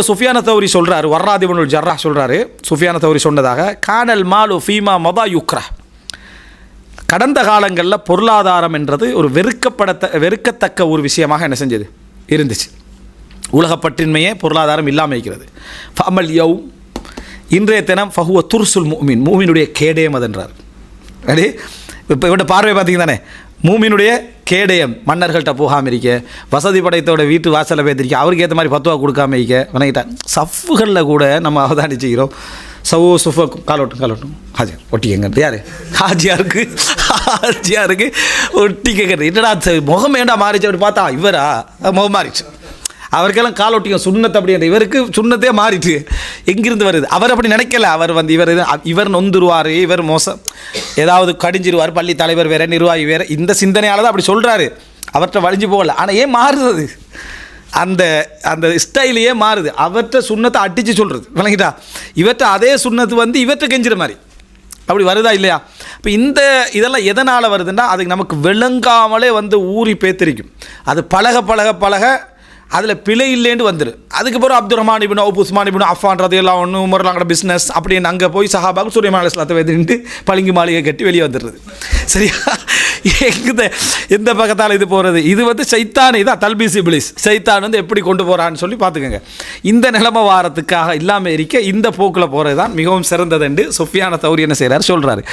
சுஃபியான தௌரி சொல்கிறாரு, வர்ராத் இப்னுல் ஜர்ராஹ் சொல்கிறாரு, சுஃபியான தௌரி சொன்னதாக, கானல் மாலு ஃபீமா மதா யுக்ரா, கடந்த காலங்களில் பொருளாதாரம் என்றது ஒரு வெறுக்கத்தக்க ஒரு விஷயமாக என்ன செஞ்சது இருந்துச்சு. உலகப்பற்றின்மையே பொருளாதாரம் இல்லாமல் இருக்கிறது. ஃபமல் யவ், இன்றைய தினம் ஃபஹுவ துர்சுல் மூமின், மூமினுடைய கேடயம் அதுன்றார். அடி இப்போ இவட பார்வை பார்த்தீங்க தானே, மூமினுடைய கேடயம், மன்னர்கள்ட்ட போகாமல் இருக்க, வசதி படைத்தோட வீட்டு வாசலை பேத்திருக்க, அவருக்கு ஏற்ற மாதிரி 10 ரூபா கொடுக்காம இருக்க வணங்கிட்டான். சஃப்புகளில் கூட நம்ம அவதானிச்சுக்கிறோம், சுஃப காலோட்டும் ஹாஜியார் ஒட்டிக்கங்க, யார் ஹாஜியாருக்கு ஒட்டிக்கங்க, என்னடா முகம் ஏண்டா மாறிச்சு அப்படி பார்த்தா இவரா முகம் மாறிச்சு, அவருக்கெல்லாம் கால் ஒட்டிக்க சுண்ணத்தை அப்படி, இவருக்கு சுண்ணத்தே மாறிட்டு எங்கிருந்து வருது, அவர் அப்படி நினைக்கல, அவர் இவர் நொந்துருவார், இவர் மோசம் ஏதாவது கடிஞ்சிருவார், பள்ளி தலைவர் வேறு நிர்வாகி வேறு, இந்த சிந்தனையால் தான் அப்படி சொல்கிறாரு, அவர்கிட்ட வலிஞ்சு போகல. ஆனால் ஏன் மாறுது, அந்த அந்த ஸ்டைலையே மாறுது, அவர்கிட்ட சுண்ணத்தை அடித்து சொல்கிறது விளங்கிட்டா, இவர்கிட்ட அதே சுண்ணத்து இவர்கிட்ட கெஞ்சிற மாதிரி அப்படி வருதா இல்லையா. இப்போ இதெல்லாம் எதனால் வருதுன்னா, அதுக்கு நமக்கு விளங்காமலே ஊறி பேத்திரிக்கும், அது பழக அதில் பிழை இல்லைன்னு வந்துடும். அதுக்கப்புறம் அப்துல் ரஹ்மான் இப்னு அவுஃப், உஸ்மான் இப்னு அஃபான்றது எல்லாம் ஒன்று உமர்லாங்கட பிஸ்னஸ் அப்படின்னு அங்கே போய் சஹாபாக்கு சுலைமான் அலைஹிஸ்ஸலாத்தை வைத்துட்டு பளிங்கு மாளிகை கட்டி வெளியே வந்துடுறது. சரியா, எந்த பக்கத்தால் இது போகிறது, இது சைத்தான், இதான் தல்பீஸ் இப்லீஸ், சைத்தான் எப்படி கொண்டு போகிறான்னு சொல்லி பார்த்துக்கோங்க. இந்த நிலைமை வாரத்துக்காக இல்லாமல் இருக்க இந்த போக்கில் போகிறது தான் மிகவும் சிறந்தது என்று சுஃபியான தௌரி என்ன செய்கிறார் சொல்கிறாரு.